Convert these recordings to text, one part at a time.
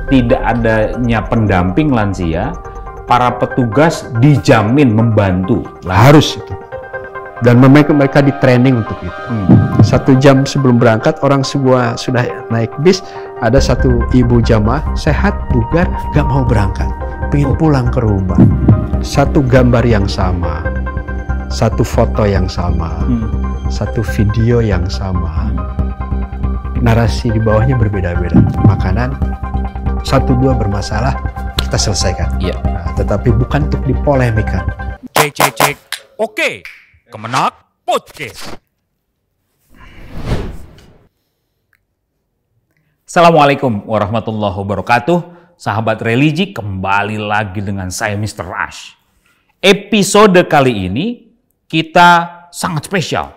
tidak adanya pendamping lansia, para petugas dijamin membantu. Harus itu. Dan mereka di training untuk itu. 1 jam sebelum berangkat, orang semua sudah naik bis, ada satu ibu jamaah sehat, bugar, gak mau berangkat, pengen pulang ke rumah. Satu gambar yang sama, satu foto yang sama, satu video yang sama, narasi di bawahnya berbeda-beda. Makanan 1-2 bermasalah, kita selesaikan. Iya. Nah, tetapi bukan untuk dipolemikan. Cek. Oke, Kemenak Podcast. Assalamualaikum warahmatullahi wabarakatuh. Sahabat religi, kembali lagi dengan saya Mr. Rush. Episode kali ini kita sangat spesial.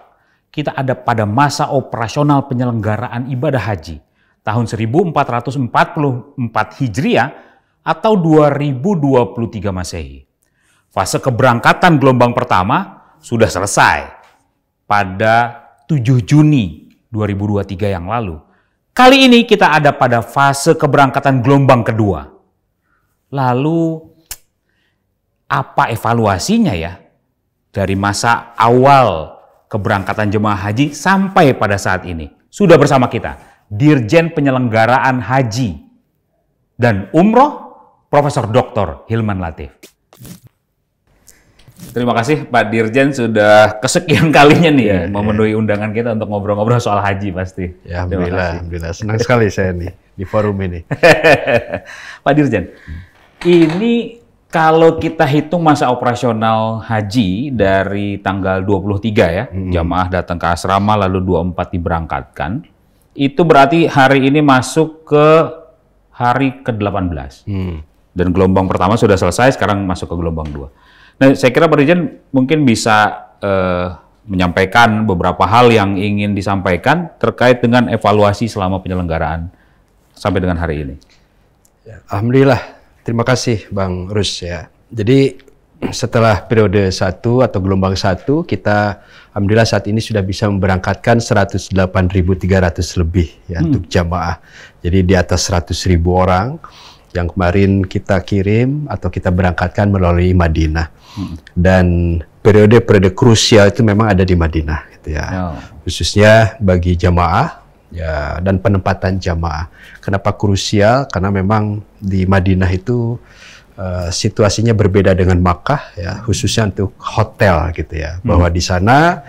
Kita ada pada masa operasional penyelenggaraan ibadah haji tahun 1444 Hijriah atau 2023 Masehi. Fase keberangkatan gelombang pertama sudah selesai pada 7 Juni 2023 yang lalu. Kali ini kita ada pada fase keberangkatan gelombang kedua. Lalu apa evaluasinya ya? Dari masa awal keberangkatan jemaah haji sampai pada saat ini. Sudah bersama kita Dirjen Penyelenggaraan Haji dan Umroh Profesor Dr. Hilman Latif. Terima kasih Pak Dirjen sudah kesekian kalinya nih memenuhi undangan kita untuk ngobrol-ngobrol soal haji pasti. Ya, alhamdulillah. Senang sekali saya nih di forum ini. Pak Dirjen, ini kalau kita hitung masa operasional haji dari tanggal 23 ya, jamaah datang ke asrama lalu 24 diberangkatkan, itu berarti hari ini masuk ke hari ke-18. Dan gelombang pertama sudah selesai, sekarang masuk ke gelombang 2. Nah, saya kira Pak Dirjen mungkin bisa menyampaikan beberapa hal yang ingin disampaikan terkait dengan evaluasi selama penyelenggaraan sampai dengan hari ini. Ya, alhamdulillah, terima kasih Bang Rus ya. Jadi setelah periode 1 atau gelombang 1, kita alhamdulillah saat ini sudah bisa memberangkatkan 108.300 lebih ya untuk jamaah. Jadi di atas 100.000 orang yang kemarin kita kirim atau kita berangkatkan melalui Madinah. Dan periode-periode krusial itu memang ada di Madinah gitu ya. Khususnya bagi jamaah ya dan penempatan jamaah. Kenapa krusial? Karena memang di Madinah itu situasinya berbeda dengan Makkah ya, khususnya untuk hotel gitu ya. Bahwa di sana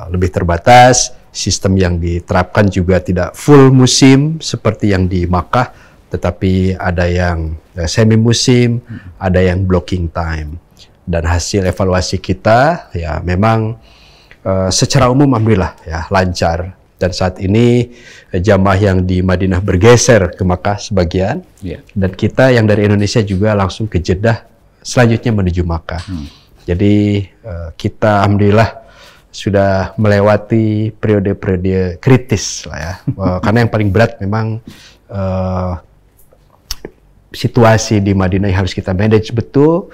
lebih terbatas, sistem yang diterapkan juga tidak full musim seperti yang di Makkah, tetapi ada yang semi musim, ada yang blocking time. Dan hasil evaluasi kita ya memang secara umum alhamdulillah ya lancar. Dan saat ini jamaah yang di Madinah bergeser ke Makkah sebagian, dan kita yang dari Indonesia juga langsung ke Jeddah, selanjutnya menuju Makkah. Jadi kita alhamdulillah sudah melewati periode-periode kritis lah ya. Karena yang paling berat memang situasi di Madinah yang harus kita manage betul.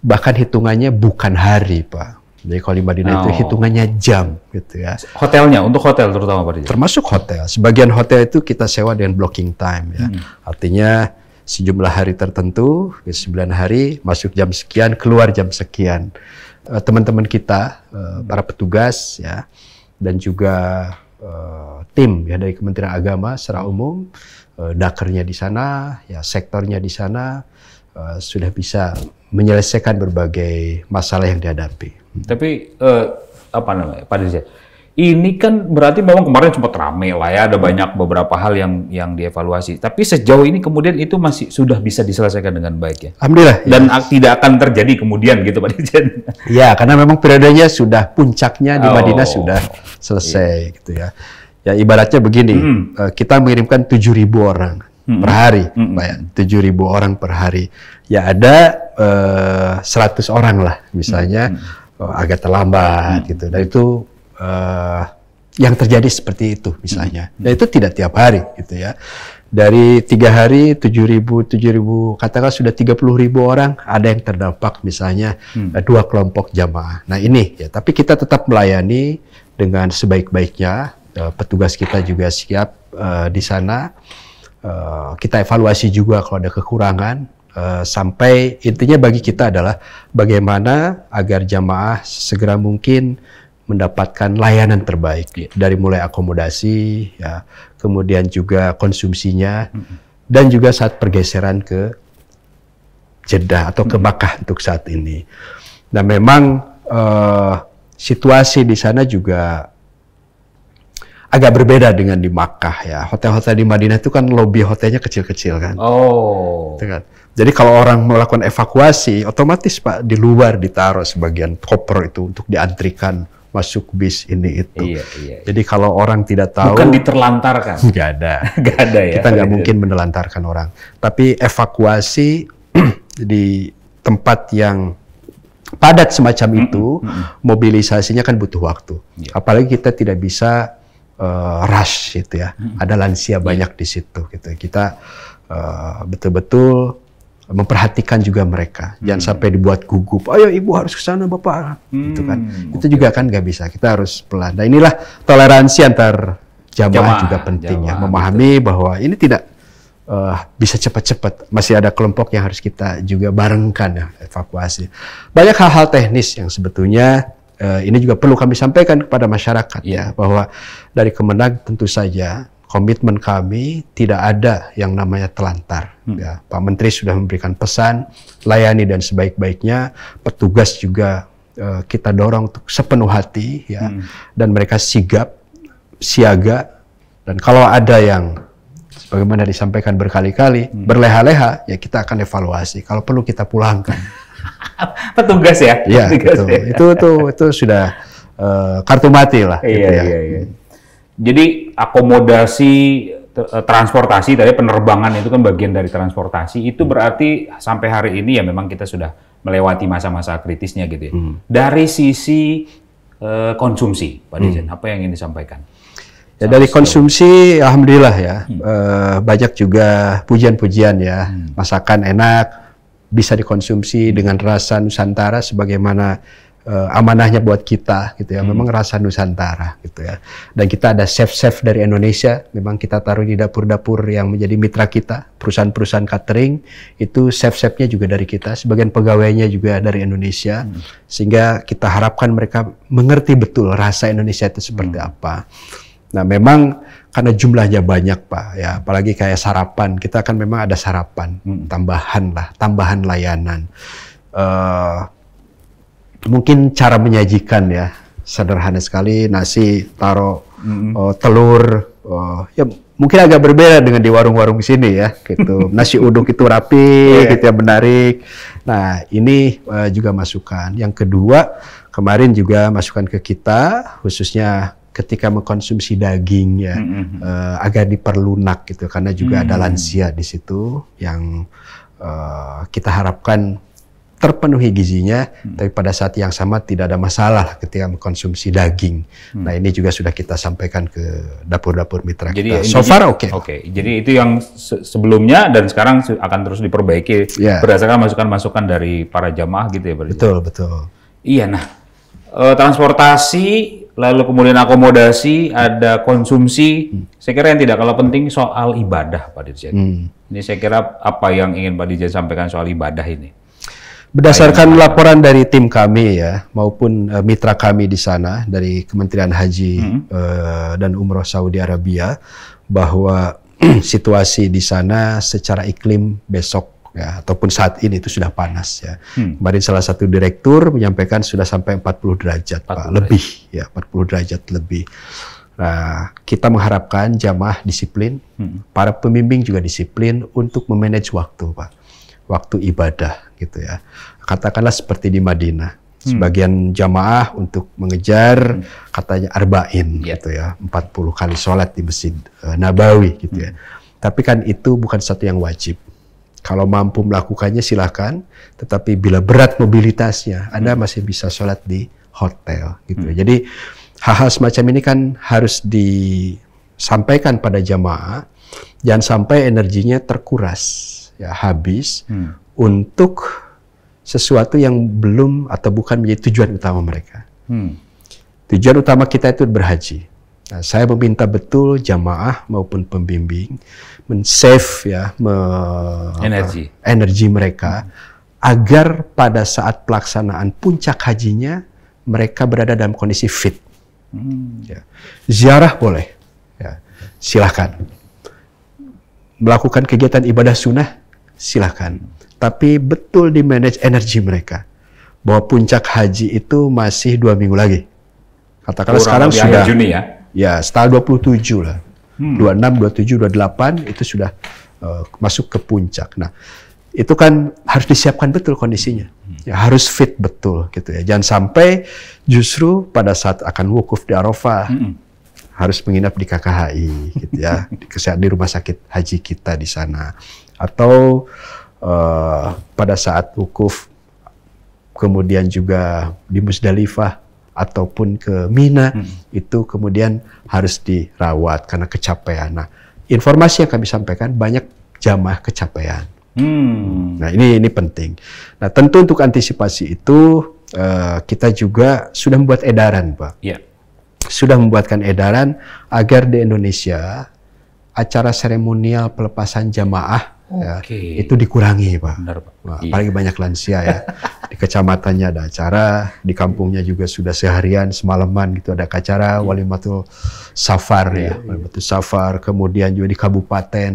Bahkan hitungannya bukan hari, Pak. Jadi kalau di Madinah itu hitungannya jam, gitu ya. Hotelnya, untuk hotel terutama, Pak Dirjen? Termasuk hotel. Sebagian hotel itu kita sewa dengan blocking time, ya. Artinya sejumlah hari tertentu, 9 hari, masuk jam sekian, keluar jam sekian. Teman-teman kita, para petugas, ya, dan juga tim ya dari Kementerian Agama secara umum, dakernya di sana, ya sektornya di sana, sudah bisa menyelesaikan berbagai masalah yang dihadapi. Tapi apa namanya, Pak Dirjen? Ini kan berarti memang kemarin sempat rame lah ya, ada banyak beberapa hal yang dievaluasi. Tapi sejauh ini kemudian itu masih sudah bisa diselesaikan dengan baik ya? Alhamdulillah. Dan tidak akan terjadi kemudian gitu Pak Dirjen? Ya, karena memang periodenya sudah puncaknya di Madinah sudah selesai gitu ya. Ya ibaratnya begini, kita mengirimkan 7.000 orang per hari, Pak ya, 7.000 orang per hari. Ya ada 100 orang lah misalnya agak terlambat gitu. Dan itu yang terjadi seperti itu misalnya. Dan itu tidak tiap hari gitu ya. Dari 3 hari 7.000 katakan sudah 30.000 orang ada yang terdampak misalnya 2 kelompok jamaah. Nah ini ya, tapi kita tetap melayani dengan sebaik-baiknya. Petugas kita juga siap di sana. kita evaluasi juga kalau ada kekurangan, sampai intinya bagi kita adalah bagaimana agar jamaah segera mungkin mendapatkan layanan terbaik, dari mulai akomodasi, ya, kemudian juga konsumsinya, dan juga saat pergeseran ke Jeddah atau ke Makkah untuk saat ini. Nah memang situasi di sana juga agak berbeda dengan di Makkah ya. Hotel-hotel di Madinah itu kan lobby hotelnya kecil-kecil kan. Oh. Gitu kan. Jadi kalau orang melakukan evakuasi, otomatis Pak di luar ditaruh sebagian koper itu untuk diantrikan masuk bis ini itu. Iya. Jadi kalau orang tidak tahu, Bukan diterlantarkan. nggak ada. Nggak ada ya. Kita nggak mungkin menelantarkan orang. Tapi evakuasi di tempat yang padat semacam itu, mobilisasinya kan butuh waktu. Apalagi kita tidak bisa rush gitu ya. Ada lansia banyak di situ gitu. Kita betul-betul memperhatikan juga mereka. Jangan sampai dibuat gugup. Ayo ibu harus ke sana bapak. Gitu kan. Itu juga kan nggak bisa. Kita harus pelan. Nah inilah toleransi antar jamaah juga penting ya. Memahami bahwa ini tidak bisa cepat-cepat. Masih ada kelompok yang harus kita juga barengkan ya, evakuasi. Banyak hal-hal teknis yang sebetulnya ini juga perlu kami sampaikan kepada masyarakat ya, bahwa dari Kemenag tentu saja komitmen kami tidak ada yang namanya telantar. Ya, Pak Menteri sudah memberikan pesan, layani dan sebaik-baiknya. Petugas juga kita dorong untuk sepenuh hati ya, dan mereka sigap, siaga, dan kalau ada yang bagaimana disampaikan berkali-kali, berleha-leha, ya kita akan evaluasi. Kalau perlu kita pulangkan. Petugas ya? Iya, Petugas itu sudah kartu mati lah. Iya, gitu ya. iya. Jadi akomodasi transportasi, tadi penerbangan itu kan bagian dari transportasi, itu berarti sampai hari ini ya memang kita sudah melewati masa-masa kritisnya gitu ya. Dari sisi konsumsi, Pak Dirjen, apa yang ingin disampaikan? Ya, dari konsumsi, alhamdulillah ya, banyak juga pujian-pujian ya, masakan enak, bisa dikonsumsi dengan rasa Nusantara sebagaimana amanahnya buat kita gitu ya, memang rasa Nusantara gitu ya. Dan kita ada chef-chef dari Indonesia, memang kita taruh di dapur-dapur yang menjadi mitra kita, perusahaan-perusahaan catering, itu chef-chefnya juga dari kita, sebagian pegawainya juga dari Indonesia, sehingga kita harapkan mereka mengerti betul rasa Indonesia itu seperti apa. Nah memang karena jumlahnya banyak Pak, ya apalagi kayak sarapan, kita kan memang ada sarapan, tambahan layanan. Mungkin cara menyajikan ya, sederhana sekali, nasi taruh telur, ya mungkin agak berbeda dengan di warung-warung sini ya, gitu. Nasi uduk itu rapi, gitu ya, menarik. Nah ini juga masukan. Yang kedua, kemarin juga masukan ke kita, khususnya ketika mengkonsumsi daging ya, agar diperlunak gitu, karena juga ada lansia di situ yang kita harapkan terpenuhi gizinya, tapi pada saat yang sama tidak ada masalah ketika mengkonsumsi daging. Nah ini juga sudah kita sampaikan ke dapur-dapur mitra kita. So far oke. Jadi itu yang sebelumnya dan sekarang akan terus diperbaiki berdasarkan masukan-masukan dari para jamaah gitu ya, Pak Dirjen? Betul, betul. Iya, nah transportasi, lalu kemudian akomodasi, ada konsumsi. Saya kira yang tidak kalah penting soal ibadah, Pak Dirjen. Ini saya kira apa yang ingin Pak Dirjen sampaikan soal ibadah ini? Berdasarkan laporan dari tim kami ya, maupun mitra kami di sana dari Kementerian Haji dan Umroh Saudi Arabia, bahwa situasi di sana secara iklim besok ya, ataupun saat ini itu sudah panas ya. Kemarin salah satu direktur menyampaikan sudah sampai 40 derajat Pak, lebih ya, 40 derajat lebih. Nah, kita mengharapkan jamaah disiplin, para pembimbing juga disiplin untuk memanage waktu Pak, waktu ibadah gitu ya. Katakanlah seperti di Madinah, sebagian jamaah untuk mengejar katanya arba'in gitu ya, 40 kali sholat di Masjid Nabawi gitu ya. Tapi kan itu bukan satu yang wajib. Kalau mampu melakukannya silakan, tetapi bila berat mobilitasnya, Anda masih bisa sholat di hotel gitu. Jadi hal-hal semacam ini kan harus disampaikan pada jamaah, jangan sampai energinya terkuras ya, habis untuk sesuatu yang belum atau bukan menjadi tujuan utama mereka. Tujuan utama kita itu berhaji. Nah, saya meminta betul jamaah maupun pembimbing men-save ya energi mereka agar pada saat pelaksanaan puncak hajinya mereka berada dalam kondisi fit. Ya. Ziarah boleh, ya. Silahkan. Melakukan kegiatan ibadah sunnah, silahkan. Tapi betul di-manage energi mereka. Bahwa puncak haji itu masih 2 minggu lagi. Katakanlah sekarang sudah Juni ya? Ya, tanggal 27 lah. 26, 27, 28 itu sudah masuk ke puncak. Nah, itu kan harus disiapkan betul kondisinya. Ya, harus fit betul gitu ya. Jangan sampai justru pada saat akan wukuf di Arafah harus menginap di KKHI gitu ya, di rumah sakit haji kita di sana. Atau pada saat wukuf kemudian juga di Musdalifah ataupun ke Mina itu kemudian harus dirawat karena kecapean. Nah, informasi yang kami sampaikan banyak jamaah kecapean. Nah, ini penting. Nah, tentu untuk antisipasi itu kita juga sudah membuat edaran, Pak. Yeah. Sudah membuatkan edaran agar di Indonesia acara seremonial pelepasan jamaah itu dikurangi, Pak. Benar, Pak. Nah, apalagi banyak lansia ya. Di kecamatannya ada acara, di kampungnya juga sudah seharian semalaman gitu ada acara walimatul safar ya, walimatul safar. Kemudian juga di kabupaten,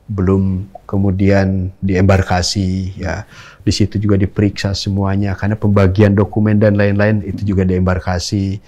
belum kemudian di embarkasi ya. Di situ juga diperiksa semuanya karena pembagian dokumen dan lain-lain itu juga di embarkasi.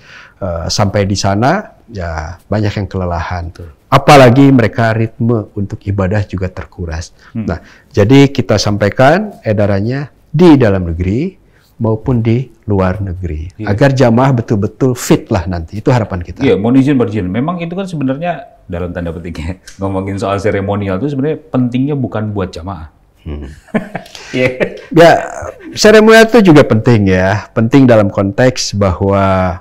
Sampai di sana ya banyak yang kelelahan. Apalagi mereka ritme untuk ibadah juga terkuras. Nah, jadi kita sampaikan edarannya di dalam negeri maupun di luar negeri. Agar jamaah betul-betul fit lah nanti. Itu harapan kita. Iya, mohon izin berjin. Memang itu kan sebenarnya dalam tanda petiknya ngomongin soal seremonial itu sebenarnya pentingnya bukan buat jamaah. Ya, seremonial itu juga penting ya. Penting dalam konteks bahwa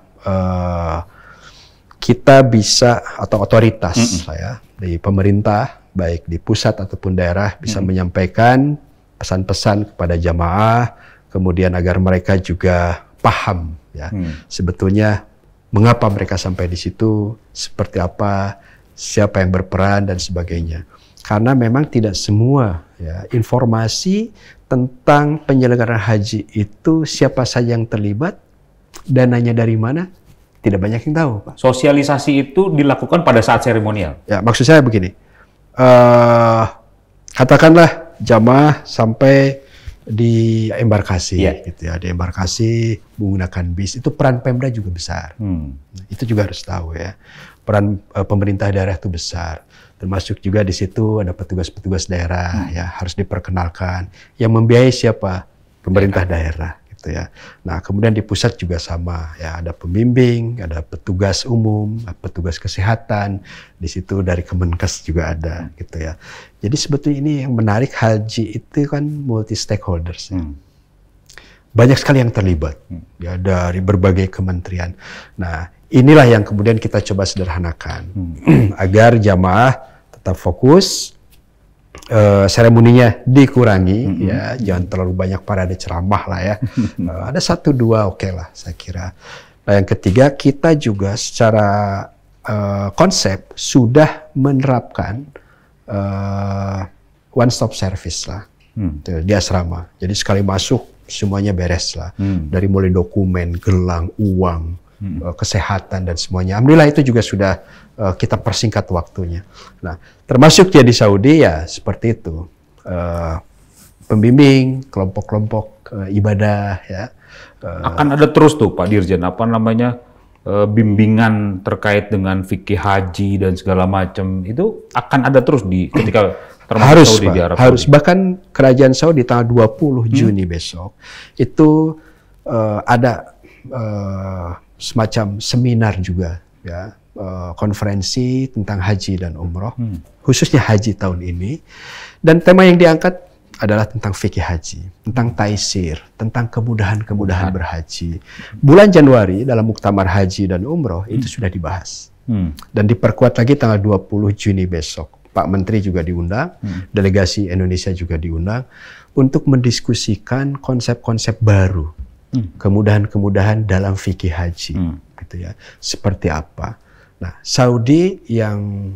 kita bisa atau otoritas ya di pemerintah baik di pusat ataupun daerah bisa menyampaikan pesan-pesan kepada jamaah, kemudian agar mereka juga paham ya sebetulnya mengapa mereka sampai di situ, seperti apa, siapa yang berperan dan sebagainya. Karena memang tidak semua ya informasi tentang penyelenggaraan haji itu siapa saja yang terlibat, dananya dari mana, tidak banyak yang tahu, Pak. Sosialisasi itu dilakukan pada saat seremonial. Ya, maksud saya begini. Katakanlah jamaah sampai di embarkasi gitu ya, di embarkasi menggunakan bis, itu peran Pemda juga besar. Itu juga harus tahu ya. Peran pemerintah daerah itu besar. Termasuk juga di situ ada petugas-petugas daerah ya, harus diperkenalkan. Yang membiayai siapa? Pemerintah daerah gitu ya. Nah, kemudian di pusat juga sama ya, ada pembimbing, ada petugas umum, petugas kesehatan. Di situ dari Kemenkes juga ada gitu ya. Jadi sebetulnya ini yang menarik, haji itu kan multi stakeholders. Banyak sekali yang terlibat ya dari berbagai kementerian. Nah, inilah yang kemudian kita coba sederhanakan agar jamaah tetap fokus, seremoninya dikurangi ya, jangan terlalu banyak parade ceramah lah ya. Ada 1-2 oke lah saya kira. Nah, yang ketiga kita juga secara konsep sudah menerapkan one stop service lah di asrama. Jadi sekali masuk semuanya beres lah, dari mulai dokumen, gelang, uang, kesehatan dan semuanya. Alhamdulillah itu juga sudah kita persingkat waktunya. Nah, termasuk ya di Saudi ya seperti itu, pembimbing, kelompok-kelompok ibadah ya. Akan ada terus tuh Pak Dirjen, apa namanya, bimbingan terkait dengan fikih haji dan segala macam itu akan ada terus di ketika termasuk Saudi di Arab Saudi. Harus, bahkan kerajaan Saudi tanggal 20 Juni besok itu ada semacam seminar juga ya, konferensi tentang haji dan umroh, khususnya haji tahun ini, dan tema yang diangkat adalah tentang fikih haji, tentang taisir, tentang kemudahan-kemudahan berhaji. Bulan Januari dalam muktamar haji dan umroh itu sudah dibahas dan diperkuat lagi tanggal 20 Juni besok. Pak Menteri juga diundang, delegasi Indonesia juga diundang untuk mendiskusikan konsep-konsep baru, kemudahan-kemudahan dalam fikih haji, gitu ya. Seperti apa? Nah, Saudi yang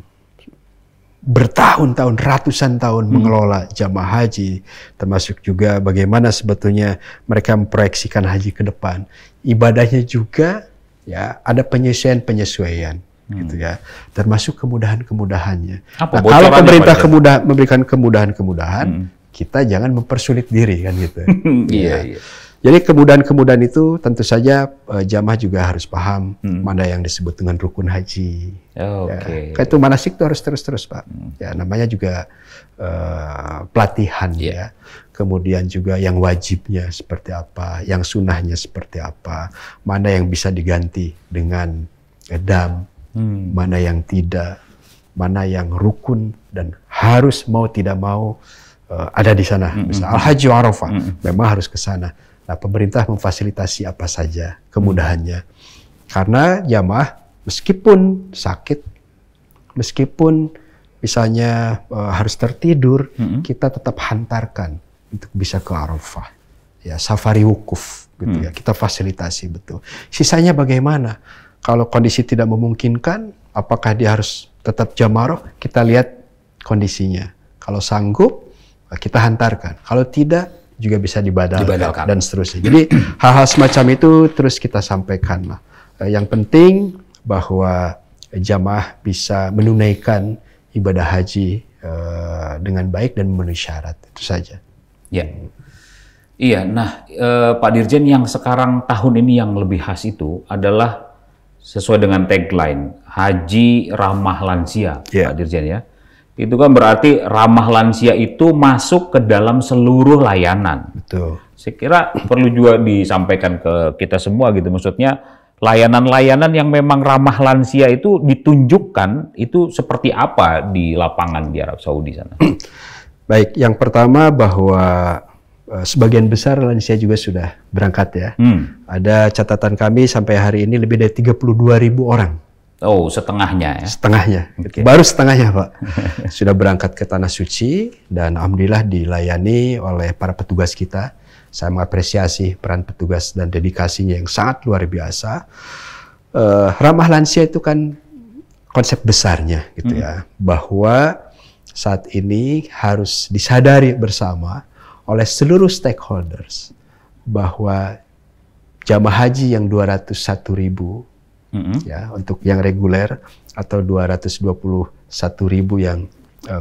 bertahun-tahun, ratusan tahun mengelola jamaah haji, termasuk juga bagaimana sebetulnya mereka memproyeksikan haji ke depan. Ibadahnya juga ya ada penyesuaian-penyesuaian gitu ya, termasuk kemudahan-kemudahannya. Nah, kalau pemerintah memberikan kemudahan-kemudahan, kita jangan mempersulit diri kan gitu. Iya. Jadi kemudahan-kemudahan itu tentu saja jamaah juga harus paham mana yang disebut dengan rukun haji. Oke. Ya. Itu manasik itu harus terus-terus Pak. Ya namanya juga pelatihan ya. Kemudian juga yang wajibnya seperti apa, yang sunnahnya seperti apa, mana yang bisa diganti dengan dam, mana yang tidak, mana yang rukun dan harus mau tidak mau ada di sana. Misal Al-Haji Arafah memang harus ke sana. Nah, pemerintah memfasilitasi apa saja kemudahannya. Karena jamaah meskipun sakit, meskipun misalnya harus tertidur, kita tetap hantarkan untuk bisa ke Arafah. Ya, safari wukuf gitu ya. Kita fasilitasi betul. Sisanya bagaimana? Kalau kondisi tidak memungkinkan, apakah dia harus tetap jamaah? Kita lihat kondisinya. Kalau sanggup, kita hantarkan. Kalau tidak, juga bisa dibadalkan dan seterusnya. Jadi hal-hal semacam itu terus kita sampaikan lah. Yang penting bahwa jamaah bisa menunaikan ibadah haji dengan baik dan memenuhi syarat, itu saja. Ya. Iya, nah Pak Dirjen, yang sekarang tahun ini yang lebih khas itu adalah sesuai dengan tagline Haji Ramah Lansia, Pak Dirjen ya. Itu kan berarti ramah lansia itu masuk ke dalam seluruh layanan. Betul. Saya kira perlu juga disampaikan ke kita semua gitu. Maksudnya layanan-layanan yang memang ramah lansia itu ditunjukkan itu seperti apa di lapangan di Arab Saudi sana. Baik, yang pertama bahwa sebagian besar lansia juga sudah berangkat ya. Ada catatan kami sampai hari ini lebih dari 32.000 orang. Oh, setengahnya ya? Setengahnya, okay. Baru setengahnya Pak. Sudah berangkat ke Tanah Suci dan alhamdulillah dilayani oleh para petugas kita. Saya mengapresiasi peran petugas dan dedikasinya yang sangat luar biasa. Ramah lansia itu kan konsep besarnya gitu ya. Bahwa saat ini harus disadari bersama oleh seluruh stakeholders bahwa jamaah haji yang 201.000 ya, untuk yang reguler atau 221.000 yang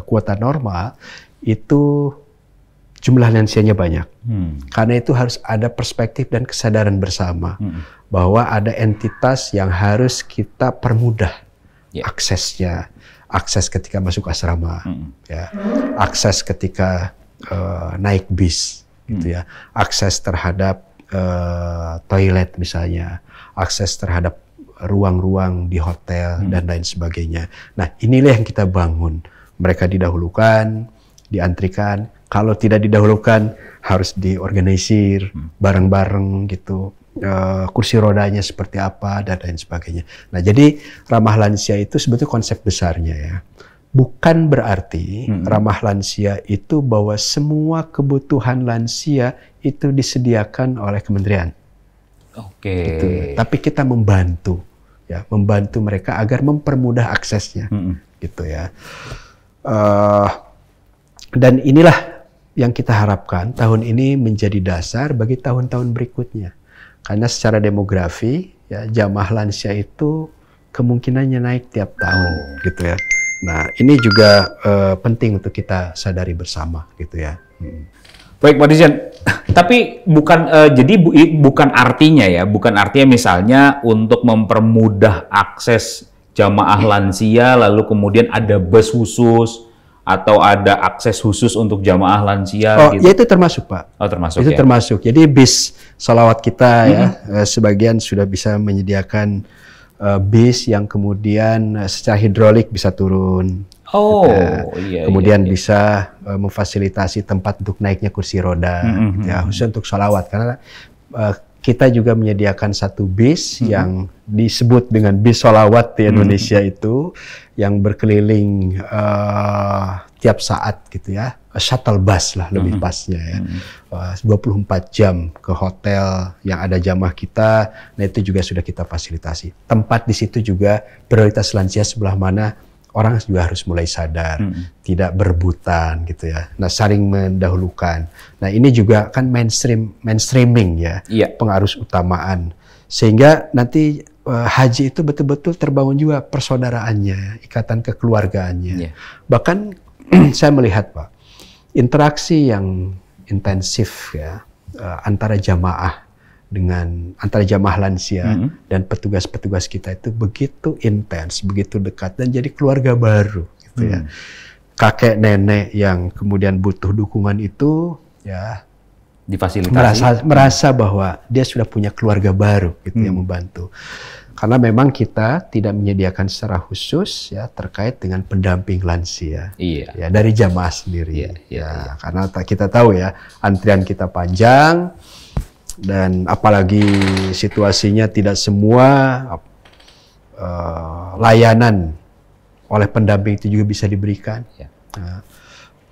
kuota normal itu jumlah lansianya banyak. Karena itu harus ada perspektif dan kesadaran bersama bahwa ada entitas yang harus kita permudah aksesnya, akses ketika masuk asrama, ya, akses ketika naik bis, gitu ya, akses terhadap toilet misalnya, akses terhadap ruang-ruang di hotel dan lain sebagainya. Nah, inilah yang kita bangun. Mereka didahulukan, diantrikan. Kalau tidak didahulukan, harus diorganisir bareng-bareng gitu. Kursi rodanya seperti apa dan lain sebagainya. Nah, jadi ramah lansia itu sebetulnya konsep besarnya ya. Bukan berarti ramah lansia itu bahwa semua kebutuhan lansia itu disediakan oleh kementerian. Oke. Gitu. Tapi kita membantu, ya, membantu mereka agar mempermudah aksesnya, gitu ya. Dan inilah yang kita harapkan tahun ini menjadi dasar bagi tahun-tahun berikutnya. Karena secara demografi, ya, jamaah lansia itu kemungkinannya naik tiap tahun, gitu ya. Nah, ini juga penting untuk kita sadari bersama, gitu ya. Baik, Pak Dirjen. Tapi bukan jadi bukan artinya ya, bukan artinya misalnya untuk mempermudah akses jamaah lansia lalu kemudian ada bus khusus atau ada akses khusus untuk jamaah lansia gitu. Ya itu termasuk, Pak. Oh, termasuk. Itu ya? Termasuk. Jadi bis salawat kita ya sebagian sudah bisa menyediakan bis yang kemudian secara hidrolik bisa turun. Oh, iya. Kemudian bisa memfasilitasi tempat untuk naiknya kursi roda, ya, khusus untuk sholawat. Karena kita juga menyediakan satu bis yang disebut dengan bis sholawat di Indonesia itu, yang berkeliling tiap saat gitu ya, shuttle bus lah lebih pasnya ya, 24 jam ke hotel yang ada jamaah kita. Nah itu juga sudah kita fasilitasi. Tempat di situ juga prioritas lansia sebelah mana, orang juga harus mulai sadar, tidak berebutan gitu ya. Nah saling mendahulukan. Nah ini juga kan mainstreaming ya, pengarus utamaan. Sehingga nanti haji itu betul-betul terbangun juga persaudaraannya, ikatan kekeluargaannya. Bahkan saya melihat Pak, interaksi yang intensif ya antara jamaah lansia dan petugas-petugas kita itu begitu intens, begitu dekat dan jadi keluarga baru gitu ya. Kakek nenek yang kemudian butuh dukungan itu ya difasilitasi, merasa bahwa dia sudah punya keluarga baru gitu yang membantu. Karena memang kita tidak menyediakan secara khusus ya terkait dengan pendamping lansia ya dari jamaah sendiri karena kita tahu ya antrian kita panjang dan apalagi situasinya tidak semua layanan oleh pendamping itu juga bisa diberikan.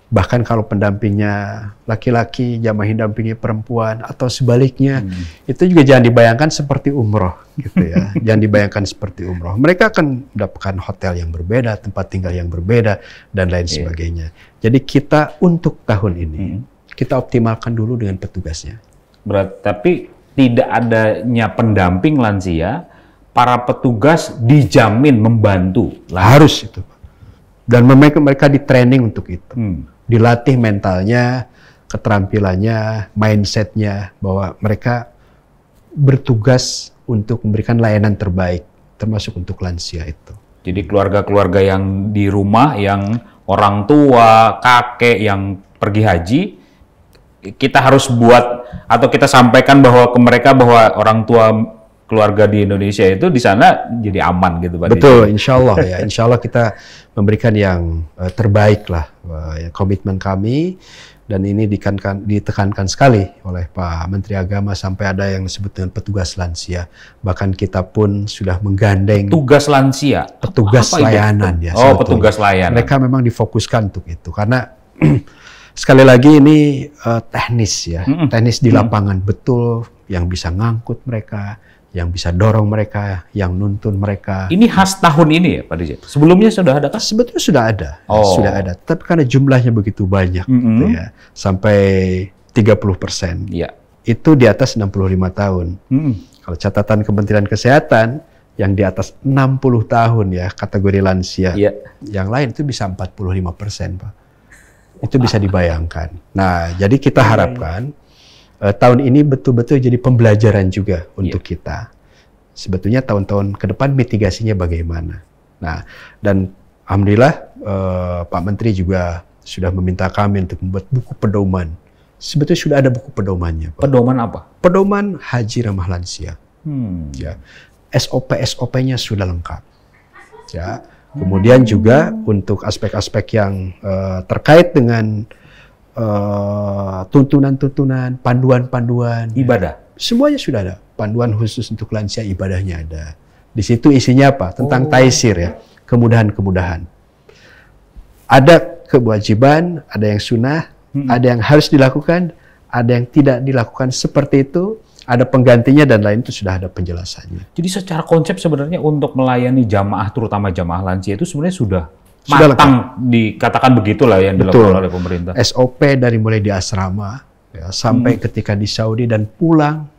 Bahkan kalau pendampingnya laki-laki, jamaah dampingi perempuan atau sebaliknya, itu juga jangan dibayangkan seperti umroh gitu ya. Jangan dibayangkan seperti umroh. Mereka akan mendapatkan hotel yang berbeda, tempat tinggal yang berbeda dan lain sebagainya. Jadi kita untuk tahun ini kita optimalkan dulu dengan petugasnya. Tapi tidak adanya pendamping lansia, para petugas dijamin membantu. Harus itu, dan mereka di training untuk itu. Dilatih mentalnya, keterampilannya, mindsetnya, bahwa mereka bertugas untuk memberikan layanan terbaik, termasuk untuk lansia itu. Jadi keluarga-keluarga yang di rumah, yang orang tua, kakek yang pergi haji, kita harus buat atau kita sampaikan bahwa ke mereka bahwa orang tua keluarga di Indonesia itu di sana jadi aman gitu Pak. Betul, insya Allah ya. Insya Allah kita memberikan yang terbaik lah. Komitmen kami, dan ini ditekankan sekali oleh Pak Menteri Agama sampai ada yang disebut dengan petugas lansia. Bahkan kita pun sudah menggandeng petugas lansia, petugas layanan ya. Oh, petugas layanan. Mereka memang difokuskan untuk itu karena sekali lagi ini teknis ya, teknis di lapangan betul, yang bisa ngangkut mereka, yang bisa dorong mereka, yang nuntun mereka. Ini khas tahun ini ya Pak Dirjen? Sebelumnya sudah ada kan? Sebetulnya sudah ada, sudah ada. Tapi karena jumlahnya begitu banyak, gitu ya, sampai 30%. Itu di atas 65 tahun. Kalau catatan Kementerian Kesehatan, yang di atas 60 tahun ya, kategori lansia. Yang lain itu bisa 45%, Pak. Itu bisa dibayangkan. Nah, jadi kita harapkan tahun ini betul-betul jadi pembelajaran juga untuk kita. Sebetulnya tahun-tahun ke depan mitigasinya bagaimana. Nah, dan alhamdulillah Pak Menteri juga sudah meminta kami untuk membuat buku pedoman. Sebetulnya sudah ada buku pedomannya, Pak. Pedoman apa? Pedoman haji ramah lansia. Ya, SOP-SOP-nya sudah lengkap. Ya, kemudian juga untuk aspek-aspek yang terkait dengan tuntunan-tuntunan, panduan-panduan ibadah, semuanya sudah ada. Panduan khusus untuk lansia ibadahnya ada. Di situ isinya apa? Tentang taisir ya, kemudahan-kemudahan. Ada kewajiban, ada yang sunnah, ada yang harus dilakukan, ada yang tidak dilakukan seperti itu, ada penggantinya dan lain itu sudah ada penjelasannya. Jadi secara konsep sebenarnya untuk melayani jamaah, terutama jamaah lansia itu sebenarnya sudah matang, dikatakan begitulah yang dilakukan oleh pemerintah. SOP dari mulai di asrama ya, sampai ketika di Saudi dan pulang,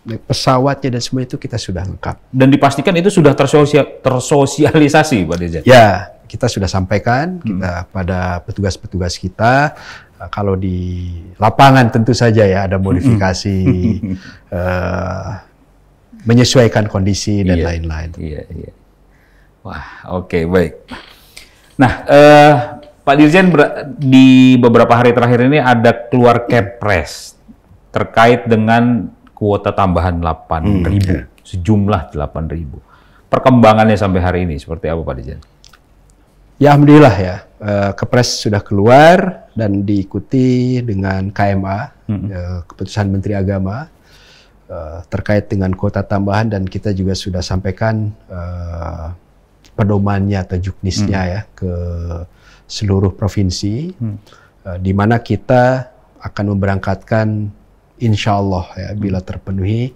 pesawatnya dan semua itu kita sudah lengkap. Dan dipastikan itu sudah tersosialisasi, Pak Dirjen? Ya, kita sudah sampaikan kita pada petugas-petugas kita. Kalau di lapangan tentu saja ya ada modifikasi, menyesuaikan kondisi dan lain-lain. Wah, oke, baik. Nah, Pak Dirjen, di beberapa hari terakhir ini ada keluar Kepres terkait dengan kuota tambahan 8.000, sejumlah 8.000. Perkembangannya sampai hari ini seperti apa, Pak Dirjen? Ya, alhamdulillah ya, Kepres sudah keluar dan diikuti dengan KMA, keputusan Menteri Agama terkait dengan kuota tambahan, dan kita juga sudah sampaikan pedomannya atau juknisnya ya ke seluruh provinsi, di mana kita akan memberangkatkan insya Allah ya, bila terpenuhi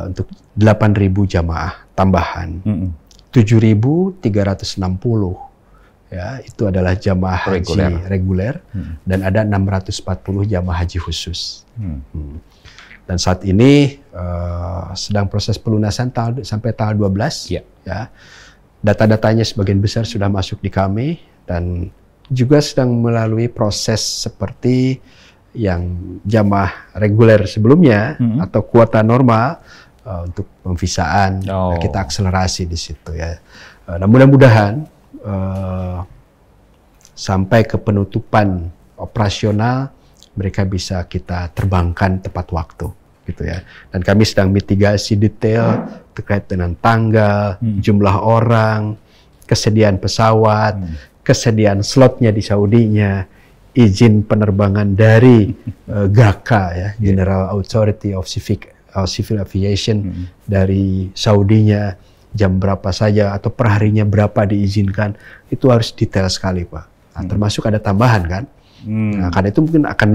untuk 8.000 jamaah tambahan. 7.360 ya, itu adalah jamaah haji reguler dan ada 640 jamaah haji khusus. Dan saat ini sedang proses pelunasan sampai tanggal 12 ya. Data-datanya sebagian besar sudah masuk di kami dan juga sedang melalui proses seperti yang jamaah reguler sebelumnya atau kuota normal untuk pemvisaan. Nah, kita akselerasi di situ ya. Nah, mudah-mudahan sampai ke penutupan operasional mereka bisa kita terbangkan tepat waktu gitu ya. Dan kami sedang mitigasi detail terkait dengan tanggal, jumlah orang, kesediaan pesawat, kesediaan slotnya di Saudinya, izin penerbangan dari GACA ya, General Authority of Civil Aviation dari Saudinya, jam berapa saja atau perharinya berapa diizinkan, itu harus detail sekali Pak. Nah, termasuk ada tambahan kan. Nah, karena itu mungkin akan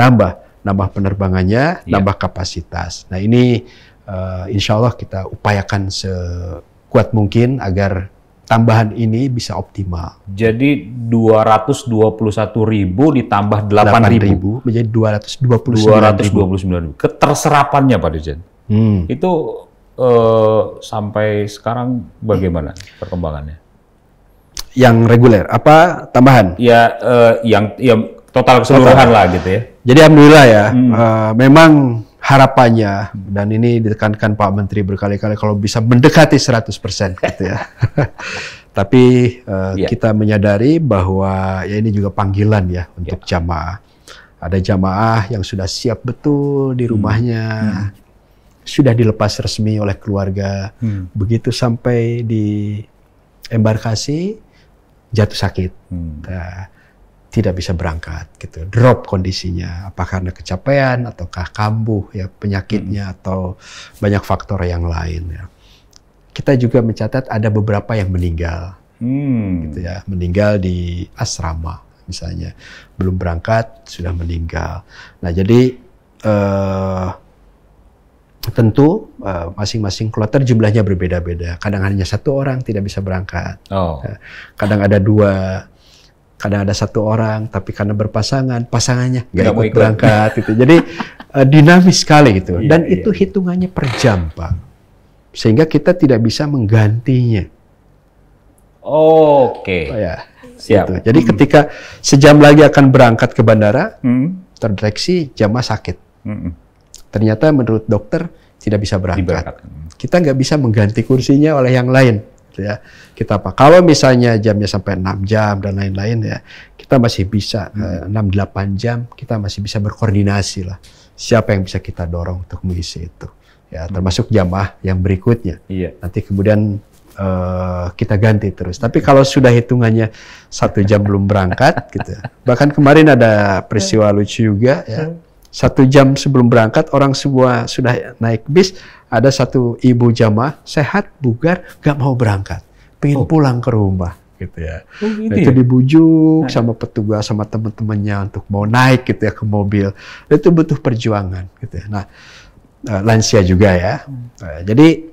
nambah penerbangannya, nambah kapasitas. Nah ini insya Allah kita upayakan sekuat mungkin agar tambahan ini bisa optimal. Jadi 221.000 ditambah 8.000 menjadi 229.000. Keterserapannya Pak Dirjen, itu sampai sekarang bagaimana perkembangannya? Yang reguler apa tambahan? Ya, yang total keseluruhan lah gitu ya. Jadi alhamdulillah ya, memang harapannya dan ini ditekankan Pak Menteri berkali-kali kalau bisa mendekati 100% gitu ya. Tapi kita menyadari bahwa ya ini juga panggilan ya untuk jamaah. Ada jamaah yang sudah siap betul di rumahnya, sudah dilepas resmi oleh keluarga. Begitu sampai di embarkasi jatuh sakit. Tidak bisa berangkat gitu, drop kondisinya, apa karena kecapean ataukah kambuh ya penyakitnya atau banyak faktor yang lain ya. Kita juga mencatat ada beberapa yang meninggal, gitu ya, meninggal di asrama misalnya, belum berangkat sudah meninggal. Nah jadi tentu masing-masing kloter jumlahnya berbeda-beda. Kadang hanya 1 orang tidak bisa berangkat, kadang ada 2. Kadang ada 1 orang, tapi karena berpasangan, pasangannya nggak ikut berangkat. Gitu. Jadi dinamis sekali gitu. Dan itu hitungannya per jam, Pak. Sehingga kita tidak bisa menggantinya. Oke. Ya, siap. Gitu. Jadi ketika sejam lagi akan berangkat ke bandara, terdeteksi jamaah sakit. Ternyata menurut dokter tidak bisa berangkat. Kita nggak bisa mengganti kursinya oleh yang lain. Ya, kita apa? Kalau misalnya jamnya sampai 6 jam dan lain-lain ya, kita masih bisa 6-8 jam kita masih bisa berkoordinasi lah. Siapa yang bisa kita dorong untuk mengisi itu? Ya, termasuk jamaah yang berikutnya. Nanti kemudian kita ganti terus. Tapi kalau sudah hitungannya 1 jam belum berangkat, gitu. Bahkan kemarin ada peristiwa lucu juga ya. 1 jam sebelum berangkat orang semua sudah naik bis, ada 1 ibu jamaah sehat, bugar, nggak mau berangkat, pengen pulang ke rumah gitu ya. Nah, itu dibujuk sama petugas sama teman-temannya untuk mau naik gitu ya ke mobil. Itu butuh perjuangan gitu ya. Nah, lansia juga ya. Jadi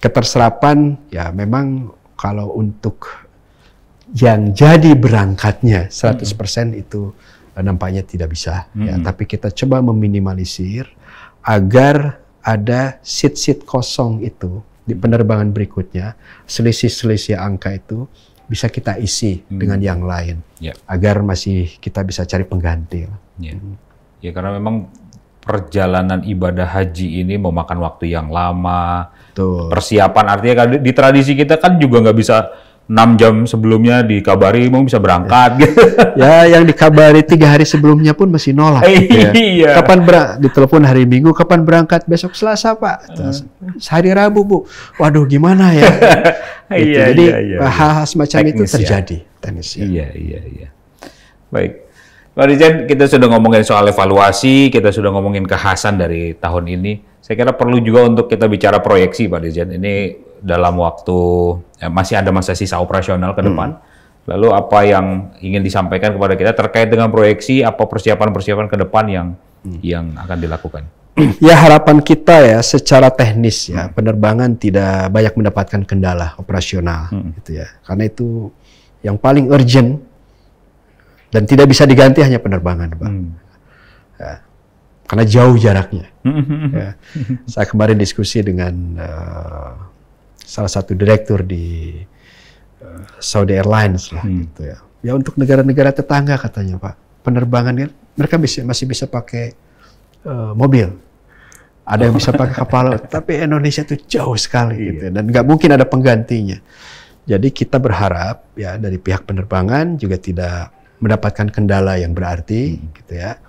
keterserapan ya memang kalau untuk yang jadi berangkatnya 100% itu nampaknya tidak bisa ya, tapi kita coba meminimalisir agar ada seat-seat kosong itu di penerbangan berikutnya, selisih-selisih angka itu bisa kita isi dengan yang lain agar masih kita bisa cari pengganti. Ya karena memang perjalanan ibadah haji ini memakan waktu yang lama. Persiapan artinya di tradisi kita kan juga nggak bisa 6 jam sebelumnya dikabari mau bisa berangkat gitu. Ya, yang dikabari 3 hari sebelumnya pun masih nolak. Gitu ya. Kapan ditelepon hari Minggu, kapan berangkat? Besok Selasa, Pak. Hari Rabu, Bu. Waduh, gimana ya? Gitu. Jadi hal-hal semacam teknis itu terjadi. Teknis ya. Iya. Baik. Pak Dirjen, kita sudah ngomongin soal evaluasi, kita sudah ngomongin kekhasan dari tahun ini. Saya kira perlu juga untuk kita bicara proyeksi, Pak Dirjen. Ini dalam waktu masih ada masa sisa operasional ke depan. Lalu apa yang ingin disampaikan kepada kita terkait dengan proyeksi, apa persiapan-persiapan ke depan yang akan dilakukan? Ya harapan kita ya secara teknis ya penerbangan tidak banyak mendapatkan kendala operasional gitu ya. Karena itu yang paling urgent dan tidak bisa diganti hanya penerbangan, Pak. Ya, karena jauh jaraknya. Ya. Saya kemarin diskusi dengan salah satu direktur di Saudi Airlines lah gitu ya. Ya untuk negara-negara tetangga katanya, Pak, penerbangan kan mereka masih bisa pakai mobil. Ada yang bisa pakai kapal laut, tapi Indonesia itu jauh sekali gitu, dan nggak mungkin ada penggantinya. Jadi kita berharap ya dari pihak penerbangan juga tidak mendapatkan kendala yang berarti, gitu ya.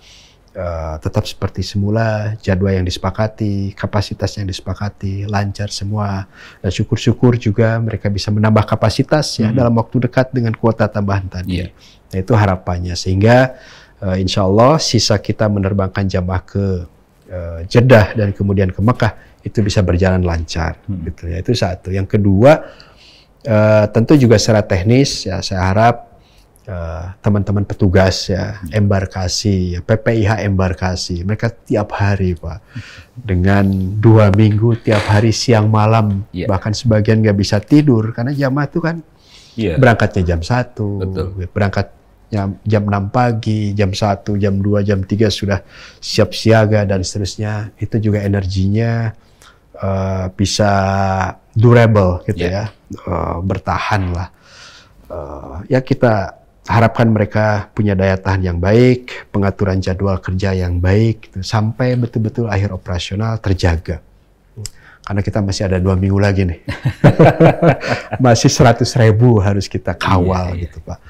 Tetap seperti semula, jadwal yang disepakati, kapasitas yang disepakati, lancar semua. Dan syukur-syukur juga mereka bisa menambah kapasitas ya dalam waktu dekat dengan kuota tambahan tadi. Nah, itu harapannya, sehingga insya Allah sisa kita menerbangkan jamaah ke Jeddah dan kemudian ke Mekah itu bisa berjalan lancar, gitu ya. Itu satu. Yang kedua, tentu juga secara teknis ya saya harap teman-teman petugas ya embarkasi, ya, PPIH embarkasi, mereka tiap hari, Pak, dengan 2 minggu tiap hari siang malam, bahkan sebagian nggak bisa tidur karena jamaah itu kan berangkatnya jam 1, berangkat jam 6 pagi, jam 1, jam 2, jam 3 sudah siap siaga dan seterusnya. Itu juga energinya bisa durable gitu ya, bertahan lah. Ya kita harapkan mereka punya daya tahan yang baik, pengaturan jadwal kerja yang baik, gitu, sampai betul-betul akhir operasional terjaga. Karena kita masih ada 2 minggu lagi nih. Masih 100.000 harus kita kawal gitu, Pak.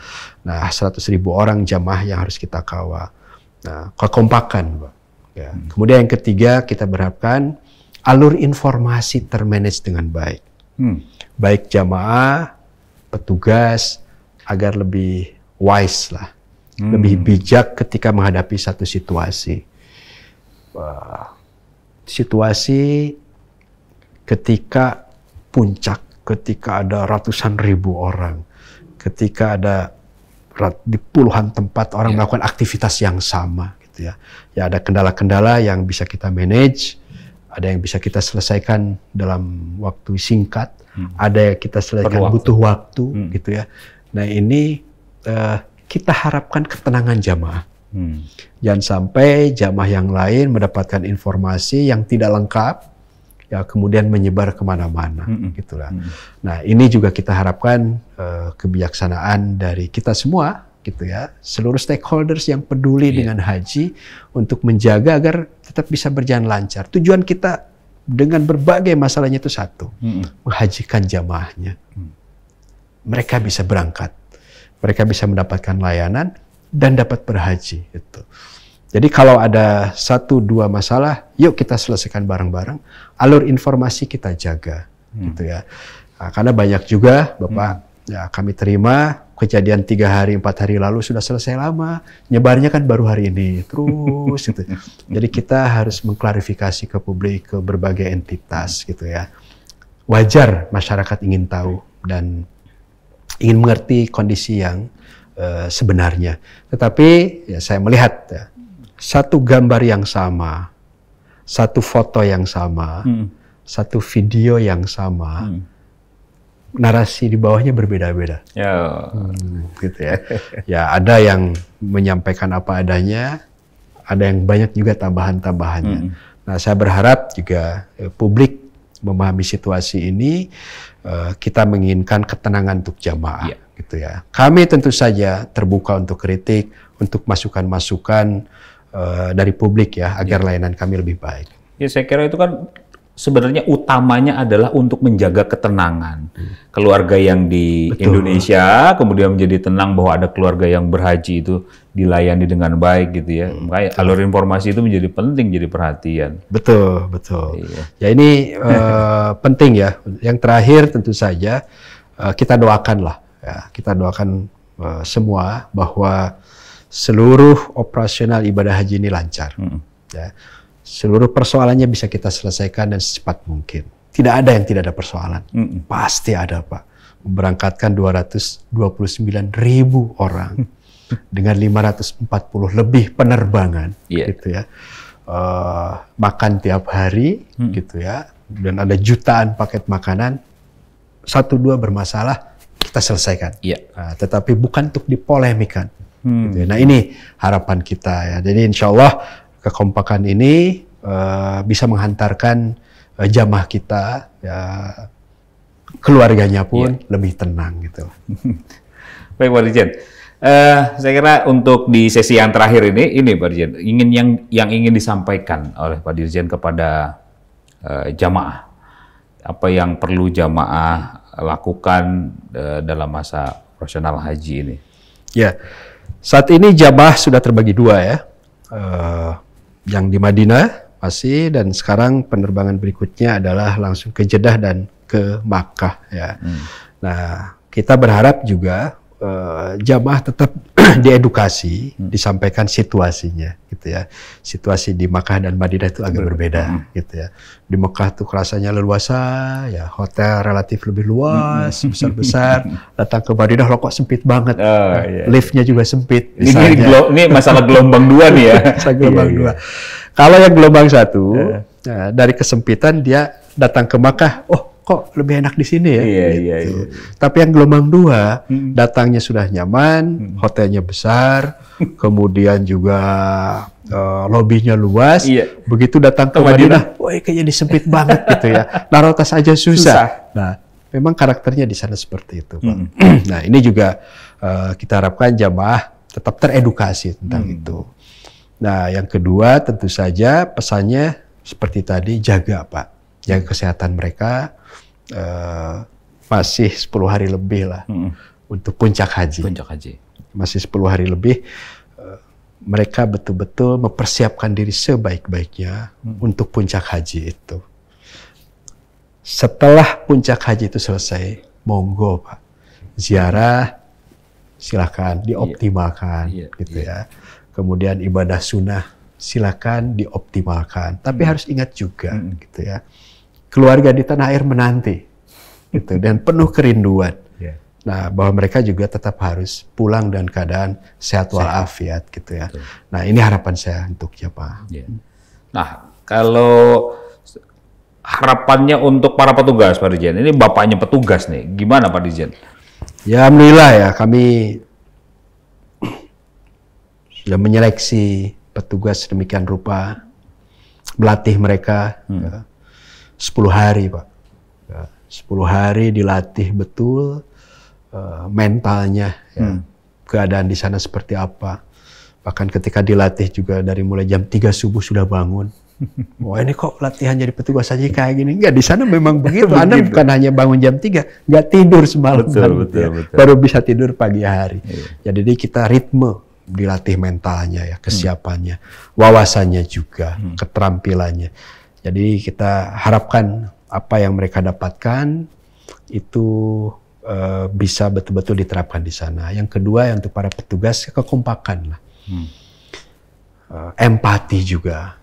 Nah, 100.000 orang jamaah yang harus kita kawal. Nah, kekompakan, Pak. Ya. Kemudian yang ketiga, kita berharapkan alur informasi termanage dengan baik. Baik jamaah, petugas, agar lebih wise lah. Lebih bijak ketika menghadapi satu situasi. Situasi ketika puncak, ketika ada ratusan ribu orang, ketika ada di puluhan tempat orang melakukan aktivitas yang sama, gitu ya. Ya ada kendala-kendala yang bisa kita manage, ada yang bisa kita selesaikan dalam waktu singkat, ada yang kita selesaikan butuh waktu, gitu ya. Nah ini kita harapkan ketenangan jamaah. Jangan sampai jamaah yang lain mendapatkan informasi yang tidak lengkap, ya kemudian menyebar kemana-mana, gitulah. Nah ini juga kita harapkan kebijaksanaan dari kita semua, gitu ya, seluruh stakeholders yang peduli dengan haji untuk menjaga agar tetap bisa berjalan lancar. Tujuan kita dengan berbagai masalahnya itu satu, menghajikan jamaahnya. Mereka bisa berangkat, mereka bisa mendapatkan layanan dan dapat berhaji. Gitu. Jadi kalau ada 1-2 masalah, yuk kita selesaikan bareng-bareng. Alur informasi kita jaga, gitu ya. Nah, karena banyak juga, Bapak, ya kami terima kejadian 3 hari, 4 hari lalu sudah selesai lama, nyebarnya kan baru hari ini, terus gitu. Jadi kita harus mengklarifikasi ke publik, ke berbagai entitas, gitu ya. Wajar masyarakat ingin tahu dan ingin mengerti kondisi yang sebenarnya. Tetapi ya saya melihat ya, satu gambar yang sama, satu foto yang sama, satu video yang sama, narasi di bawahnya berbeda-beda. Gitu ya. Ya ada yang menyampaikan apa adanya, ada yang banyak juga tambahan-tambahannya. Nah saya berharap juga publik memahami situasi ini, kita menginginkan ketenangan untuk jamaah. Gitu ya. Kami tentu saja terbuka untuk kritik, untuk masukan-masukan dari publik ya, agar layanan kami lebih baik. Ya saya kira itu kan sebenarnya utamanya adalah untuk menjaga ketenangan keluarga yang di Indonesia, kemudian menjadi tenang bahwa ada keluarga yang berhaji itu dilayani dengan baik, gitu ya. Makanya alur informasi itu menjadi penting, jadi perhatian. Betul, betul. Ya ini penting ya. Yang terakhir tentu saja kita doakanlah. Ya, kita doakan semua bahwa seluruh operasional ibadah haji ini lancar. Ya. Seluruh persoalannya bisa kita selesaikan dan secepat mungkin. Tidak ada yang tidak ada persoalan. Pasti ada, Pak. memberangkatkan 229.000 orang dengan 540 lebih penerbangan, gitu ya. Makan tiap hari, gitu ya. Dan ada jutaan paket makanan. 1-2 bermasalah, kita selesaikan. Nah, tetapi bukan untuk dipolemikan. Gitu ya. Nah, ini harapan kita ya. Jadi insya Allah kekompakan ini bisa menghantarkan jamaah kita, ya, keluarganya pun lebih tenang gitu. Baik Pak Dirjen, saya kira untuk di sesi yang terakhir ini Pak Dirjen, yang ingin disampaikan oleh Pak Dirjen kepada jamaah, apa yang perlu jamaah lakukan dalam masa operasional haji ini? Ya, saat ini jamaah sudah terbagi 2 ya, yang di Madinah masih, dan sekarang penerbangan berikutnya adalah langsung ke Jeddah dan ke Makkah ya. Nah, kita berharap juga jamaah tetap diedukasi, disampaikan situasinya gitu ya. Situasi di Makkah dan Madinah itu agak berbeda gitu ya. Di Makkah tuh rasanya leluasa ya, hotel relatif lebih luas, besar-besar. Datang ke Madinah loh kok sempit banget. Liftnya juga sempit. Ini masalah gelombang 2 nih ya. Masalah gelombang 2. Kalau yang gelombang 1, dari kesempitan dia datang ke Makkah, oh kok lebih enak di sini ya. Gitu. Tapi yang gelombang 2, datangnya sudah nyaman, hotelnya besar, kemudian juga lobbynya luas. Begitu datang ke Madinah, wah kayaknya disempit banget gitu ya. Naruh tas aja susah. Nah, memang karakternya di sana seperti itu, Pak. Nah, ini juga kita harapkan jamaah tetap teredukasi tentang itu. Nah, yang kedua tentu saja pesannya seperti tadi, jaga Pak, jaga kesehatan mereka. Masih 10 hari lebih lah untuk puncak haji. Masih 10 hari lebih, mereka betul-betul mempersiapkan diri sebaik-baiknya untuk puncak haji itu. Setelah puncak haji itu selesai, monggo Pak, ziarah silakan dioptimalkan gitu ya. Kemudian ibadah sunnah silakan dioptimalkan. Tapi harus ingat juga gitu ya, keluarga di tanah air menanti gitu, dan penuh kerinduan. Nah, bahwa mereka juga tetap harus pulang dalam keadaan sehat walafiat gitu ya. Nah, ini harapan saya untuk jamaah. Nah, kalau harapannya untuk para petugas Pak Dirjen, ini bapaknya petugas nih, gimana Pak Dirjen? Ya, alhamdulillah ya, kami sudah menyeleksi petugas sedemikian rupa, melatih mereka 10 hari Pak. 10 hari dilatih betul mentalnya ya. Keadaan di sana seperti apa. Bahkan ketika dilatih juga dari mulai jam 3 subuh sudah bangun. Wah, ini kok latihan jadi petugas aja kayak gini. Enggak, di sana memang begitu. Anda bukan hanya bangun jam 3, nggak tidur semalam. Betul. Baru bisa tidur pagi hari. Jadi kita ritme dilatih mentalnya ya, kesiapannya, wawasannya juga, keterampilannya. Jadi kita harapkan apa yang mereka dapatkan itu bisa betul-betul diterapkan di sana. Yang kedua, yang untuk para petugas, kekompakan lah. Empati juga.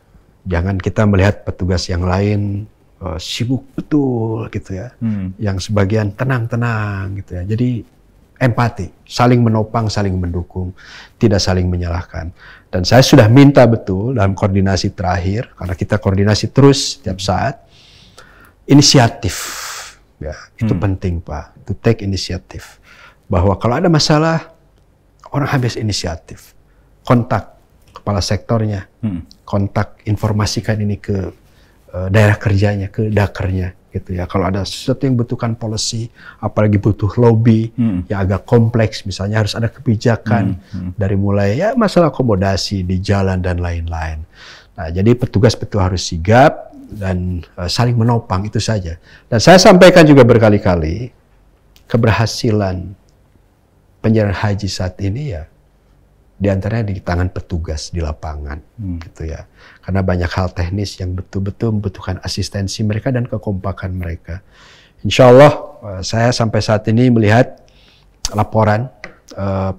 Jangan kita melihat petugas yang lain sibuk betul gitu ya. Yang sebagian tenang-tenang gitu ya. Jadi empati, saling menopang, saling mendukung, tidak saling menyalahkan. Dan saya sudah minta betul dalam koordinasi terakhir, karena kita koordinasi terus setiap saat, inisiatif. Ya, itu penting Pak, to take inisiatif. Bahwa kalau ada masalah, orang habis inisiatif. Kontak kepala sektornya, kontak, informasikan ini ke daerah kerjanya, ke dakernya. Gitu ya. Kalau ada sesuatu yang butuhkan policy, apalagi butuh lobby yang agak kompleks, misalnya harus ada kebijakan dari mulai ya masalah akomodasi di jalan dan lain-lain. Nah, jadi petugas betul harus sigap dan saling menopang, itu saja. Dan saya sampaikan juga berkali-kali, keberhasilan penyelenggaraan haji saat ini ya diantaranya di tangan petugas di lapangan, gitu ya. Karena banyak hal teknis yang betul-betul membutuhkan asistensi mereka dan kekompakan mereka. Insya Allah, saya sampai saat ini melihat laporan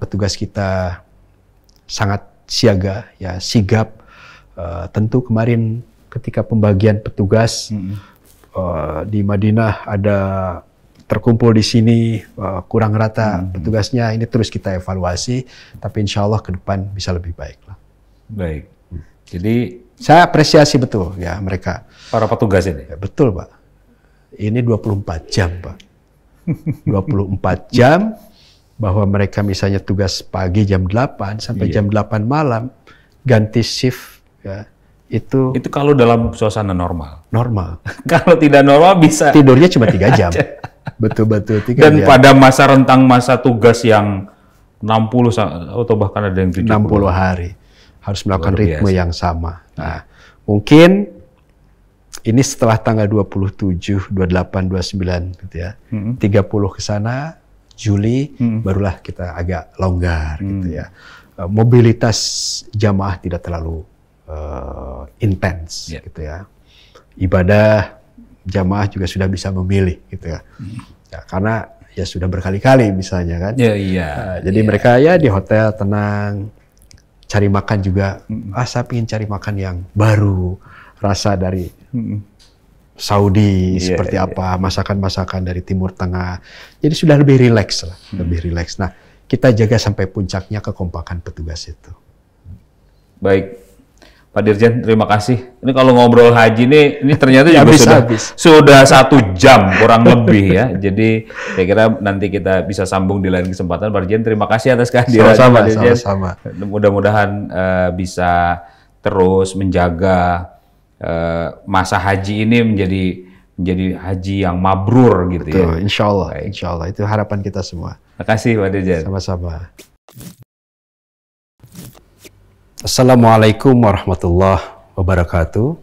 petugas kita sangat siaga, ya sigap. Tentu kemarin ketika pembagian petugas di Madinah ada terkumpul di sini kurang rata petugasnya, ini terus kita evaluasi, tapi insya Allah ke depan bisa lebih baik lah. Baik. Jadi saya apresiasi betul ya mereka. para petugas ini. Ya, betul Pak. Ini 24 jam Pak. 24 jam bahwa mereka misalnya tugas pagi jam 8 sampai jam 8 malam, ganti shift ya. Itu kalau dalam suasana normal. normal. Kalau tidak normal bisa. Tidurnya cuma 3 jam. Betul-betul 3 Dan jam. pada rentang masa tugas yang 60 atau bahkan ada yang 70 hari harus melakukan Luar ritme biasa. yang sama. Nah, mungkin ini setelah tanggal 27, 28, 29 gitu ya. 30 ke sana Juli barulah kita agak longgar gitu ya. Mobilitas jamaah tidak terlalu intens gitu ya. Ibadah jamaah juga sudah bisa memilih gitu ya. Ya karena ya sudah berkali-kali misalnya kan. Jadi mereka ya di hotel tenang, cari makan juga. Saya ingin cari makan yang baru, rasa dari Saudi seperti apa, masakan-masakan dari Timur Tengah. Jadi sudah lebih rileks lah, lebih rileks. Nah, kita jaga sampai puncaknya kekompakan petugas itu. Baik. Pak Dirjen, terima kasih. Ini kalau ngobrol haji ini ternyata juga sudah 1 jam kurang lebih ya. Jadi saya kira nanti kita bisa sambung di lain kesempatan. Pak Dirjen, terima kasih atas kehadiran. Sama-sama. Mudah-mudahan bisa terus menjaga masa haji ini menjadi haji yang mabrur gitu. Betul, ya. Insya Allah. Itu harapan kita semua. Terima kasih Pak Dirjen. Sama-sama. Assalamualaikum warahmatullahi wabarakatuh.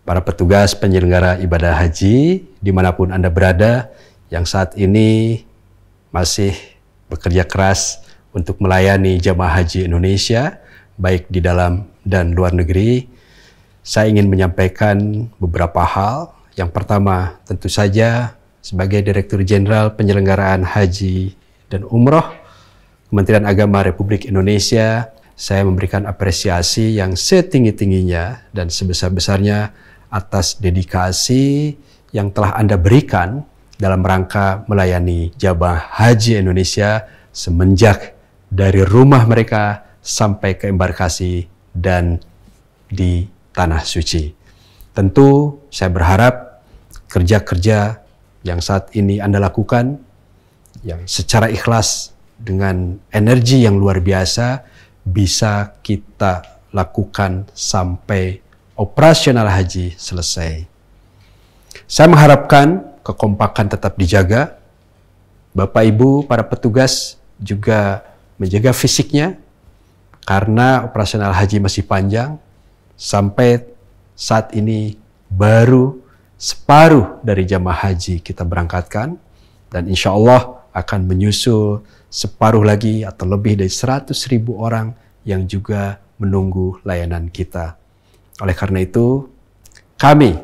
Para petugas penyelenggara ibadah haji, dimanapun Anda berada, yang saat ini masih bekerja keras untuk melayani jamaah haji Indonesia, baik di dalam dan luar negeri, saya ingin menyampaikan beberapa hal. Yang pertama, tentu saja sebagai Direktur Jenderal Penyelenggaraan Haji dan Umroh Kementerian Agama Republik Indonesia, saya memberikan apresiasi yang setinggi-tingginya dan sebesar-besarnya atas dedikasi yang telah Anda berikan dalam rangka melayani jamaah haji Indonesia semenjak dari rumah mereka sampai ke embarkasi dan di Tanah Suci. Tentu saya berharap kerja-kerja yang saat ini Anda lakukan, yang secara ikhlas dengan energi yang luar biasa, bisa kita lakukan sampai operasional haji selesai. Saya mengharapkan kekompakan tetap dijaga. Bapak Ibu para petugas juga menjaga fisiknya karena operasional haji masih panjang. Sampai saat ini baru separuh dari jamaah haji kita berangkatkan dan insya Allah akan menyusul separuh lagi atau lebih dari 100.000 orang yang juga menunggu layanan kita. Oleh karena itu, kami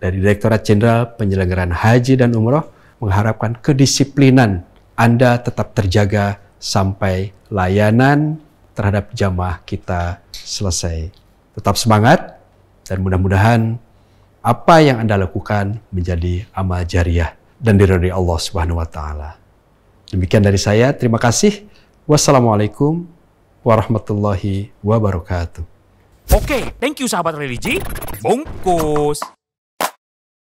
dari Direktorat Jenderal Penyelenggaraan Haji dan Umroh mengharapkan kedisiplinan Anda tetap terjaga sampai layanan terhadap jamaah kita selesai. Tetap semangat dan mudah-mudahan apa yang Anda lakukan menjadi amal jariah dan diridhoi Allah Subhanahu wa taala. Demikian dari saya, terima kasih. Wassalamualaikum warahmatullahi wabarakatuh. Oke, thank you sahabat religi. Bungkus.